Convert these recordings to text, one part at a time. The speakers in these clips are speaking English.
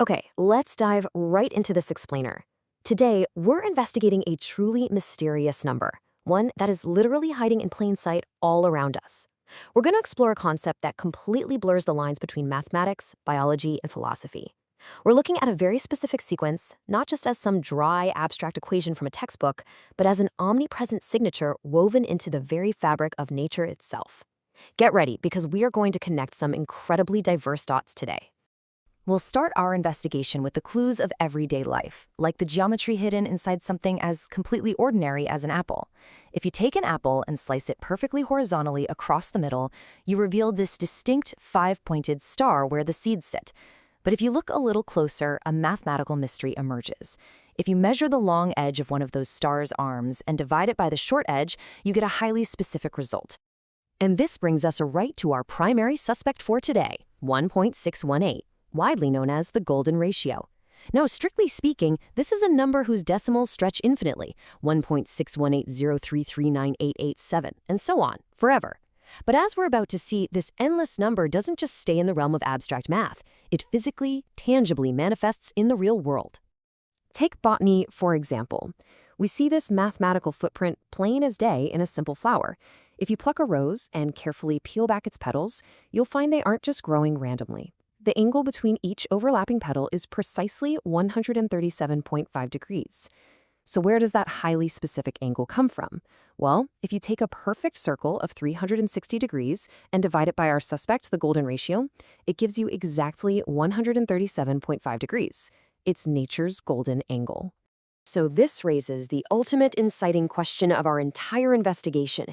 Okay, let's dive right into this explainer. Today, we're investigating a truly mysterious number, one that is literally hiding in plain sight all around us. We're going to explore a concept that completely blurs the lines between mathematics, biology, and philosophy. We're looking at a very specific sequence, not just as some dry, abstract equation from a textbook, but as an omnipresent signature woven into the very fabric of nature itself. Get ready, because we are going to connect some incredibly diverse dots today. We'll start our investigation with the clues of everyday life, like the geometry hidden inside something as completely ordinary as an apple. If you take an apple and slice it perfectly horizontally across the middle, you reveal this distinct five-pointed star where the seeds sit. But if you look a little closer, a mathematical mystery emerges. If you measure the long edge of one of those star's arms and divide it by the short edge, you get a highly specific result. And this brings us right to our primary suspect for today, 1.618. Widely known as the golden ratio. Now, strictly speaking, this is a number whose decimals stretch infinitely, 1.61803398887, and so on, forever. But as we're about to see, this endless number doesn't just stay in the realm of abstract math. It physically, tangibly manifests in the real world. Take botany, for example. We see this mathematical footprint plain as day in a simple flower. If you pluck a rose and carefully peel back its petals, you'll find they aren't just growing randomly. The angle between each overlapping petal is precisely 137.5 degrees. So where does that highly specific angle come from? Well, if you take a perfect circle of 360 degrees and divide it by our suspect, the golden ratio, it gives you exactly 137.5 degrees. It's nature's golden angle. So this raises the ultimate inciting question of our entire investigation.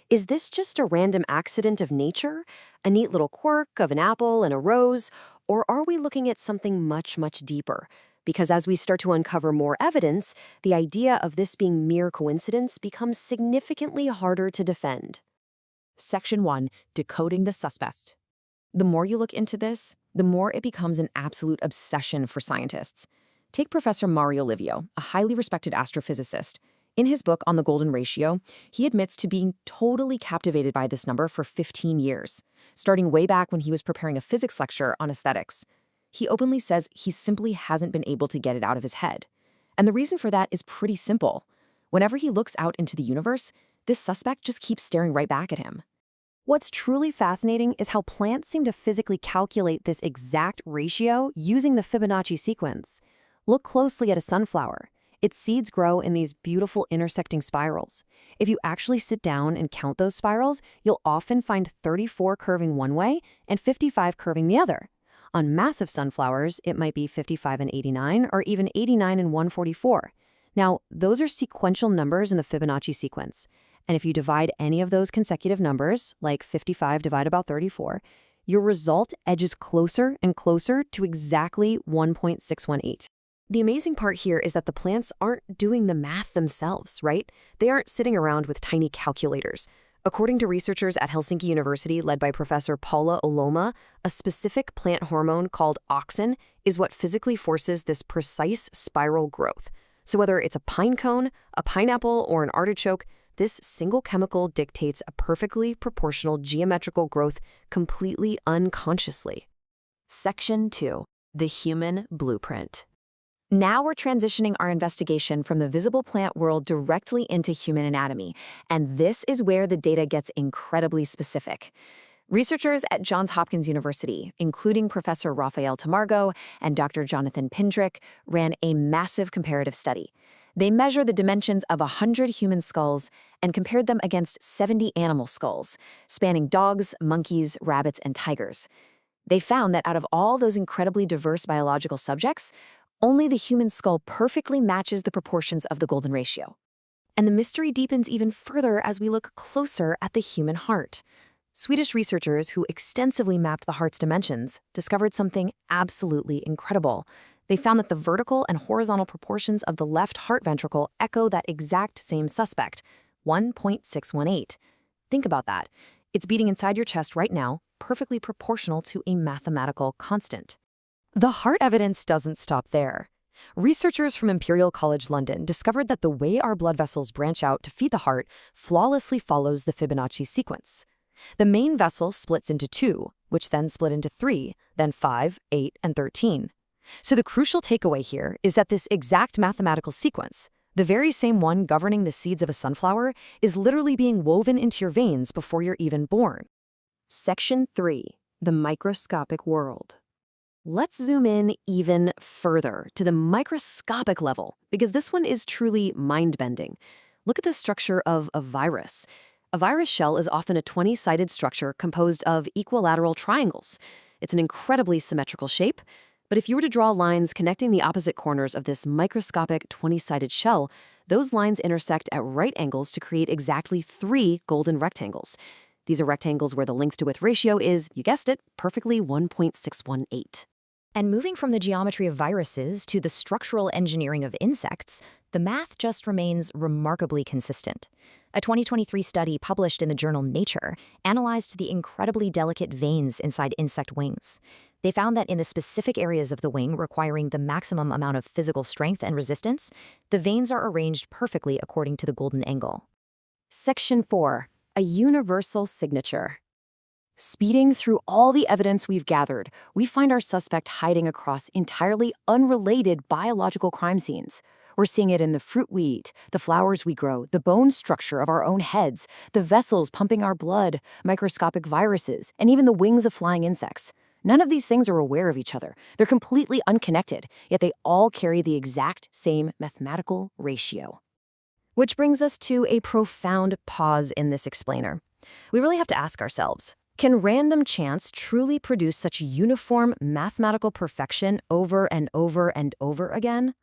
Is this just a random accident of nature? A neat little quirk of an apple and a rose? Or are we looking at something much, much deeper? Because as we start to uncover more evidence, the idea of this being mere coincidence becomes significantly harder to defend. Section 1. Decoding the suspect. The more you look into this, the more it becomes an absolute obsession for scientists. Take Professor Mario Livio, a highly respected astrophysicist. In his book on the golden ratio, he admits to being totally captivated by this number for 15 years, starting way back when he was preparing a physics lecture on aesthetics. He openly says he simply hasn't been able to get it out of his head. And the reason for that is pretty simple. Whenever he looks out into the universe, this suspect just keeps staring right back at him. What's truly fascinating is how plants seem to physically calculate this exact ratio using the Fibonacci sequence. Look closely at a sunflower. Its seeds grow in these beautiful intersecting spirals. If you actually sit down and count those spirals, you'll often find 34 curving one way and 55 curving the other. On massive sunflowers, it might be 55 and 89, or even 89 and 144. Now, those are sequential numbers in the Fibonacci sequence. And if you divide any of those consecutive numbers, like 55 divided by 34, your result edges closer and closer to exactly 1.618. The amazing part here is that the plants aren't doing the math themselves, right? They aren't sitting around with tiny calculators. According to researchers at Helsinki University led by Professor Paula Oloma, a specific plant hormone called auxin is what physically forces this precise spiral growth. So whether it's a pine cone, a pineapple, or an artichoke, this single chemical dictates a perfectly proportional geometrical growth completely unconsciously. Section 2. The Human Blueprint. Now we're transitioning our investigation from the visible plant world directly into human anatomy, and this is where the data gets incredibly specific. Researchers at Johns Hopkins University, including Professor Rafael Tamargo and Dr. Jonathan Pindrick, ran a massive comparative study. They measured the dimensions of 100 human skulls and compared them against 70 animal skulls, spanning dogs, monkeys, rabbits, and tigers. They found that out of all those incredibly diverse biological subjects, only the human skull perfectly matches the proportions of the golden ratio. And the mystery deepens even further as we look closer at the human heart. Swedish researchers who extensively mapped the heart's dimensions discovered something absolutely incredible. They found that the vertical and horizontal proportions of the left heart ventricle echo that exact same suspect, 1.618. Think about that. It's beating inside your chest right now, perfectly proportional to a mathematical constant. The heart evidence doesn't stop there. Researchers from Imperial College London discovered that the way our blood vessels branch out to feed the heart flawlessly follows the Fibonacci sequence. The main vessel splits into 2, which then split into 3, then 5, 8, and 13. So the crucial takeaway here is that this exact mathematical sequence, the very same one governing the seeds of a sunflower, is literally being woven into your veins before you're even born. Section 3. The microscopic world. Let's zoom in even further to the microscopic level, because this one is truly mind-bending. Look at the structure of a virus. A virus shell is often a 20-sided structure composed of equilateral triangles. It's an incredibly symmetrical shape, but if you were to draw lines connecting the opposite corners of this microscopic 20-sided shell, those lines intersect at right angles to create exactly 3 golden rectangles. These are rectangles where the length to width ratio is, you guessed it, perfectly 1.618. And moving from the geometry of viruses to the structural engineering of insects, the math just remains remarkably consistent. A 2023 study published in the journal Nature analyzed the incredibly delicate veins inside insect wings. They found that in the specific areas of the wing requiring the maximum amount of physical strength and resistance, the veins are arranged perfectly according to the golden angle. Section 4. A universal signature. Speeding through all the evidence we've gathered, we find our suspect hiding across entirely unrelated biological crime scenes. We're seeing it in the fruit we eat, the flowers we grow, the bone structure of our own heads, the vessels pumping our blood, microscopic viruses, and even the wings of flying insects. None of these things are aware of each other. They're completely unconnected, yet they all carry the exact same mathematical ratio. Which brings us to a profound pause in this explainer. We really have to ask ourselves, can random chance truly produce such uniform mathematical perfection over and over and over again?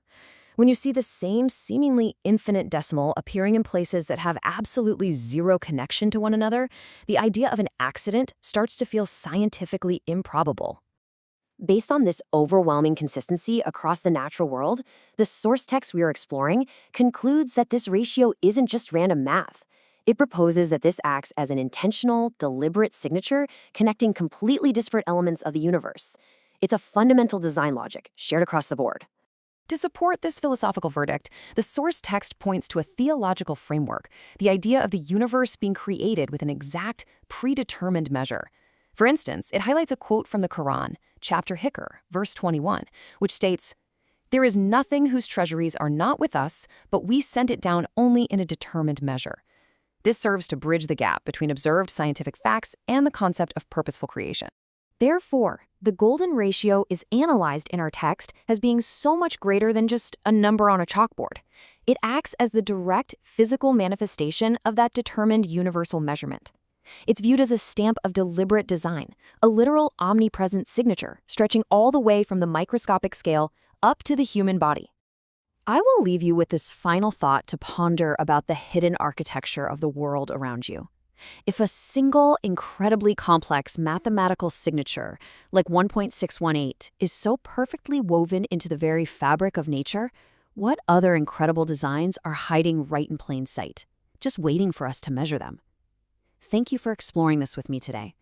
When you see the same seemingly infinite decimal appearing in places that have absolutely zero connection to one another, the idea of an accident starts to feel scientifically improbable. Based on this overwhelming consistency across the natural world, the source text we are exploring concludes that this ratio isn't just random math. It proposes that this acts as an intentional, deliberate signature connecting completely disparate elements of the universe. It's a fundamental design logic shared across the board. To support this philosophical verdict, the source text points to a theological framework, the idea of the universe being created with an exact, predetermined measure. For instance, it highlights a quote from the Quran, chapter Hikr, verse 21, which states, "There is nothing whose treasuries are not with us, but we send it down only in a determined measure." This serves to bridge the gap between observed scientific facts and the concept of purposeful creation. Therefore, the golden ratio is analyzed in our text as being so much greater than just a number on a chalkboard. It acts as the direct physical manifestation of that determined universal measurement. It's viewed as a stamp of deliberate design, a literal omnipresent signature stretching all the way from the microscopic scale up to the human body. I will leave you with this final thought to ponder about the hidden architecture of the world around you. If a single, incredibly complex mathematical signature, like 1.618, is so perfectly woven into the very fabric of nature, what other incredible designs are hiding right in plain sight, just waiting for us to measure them? Thank you for exploring this with me today.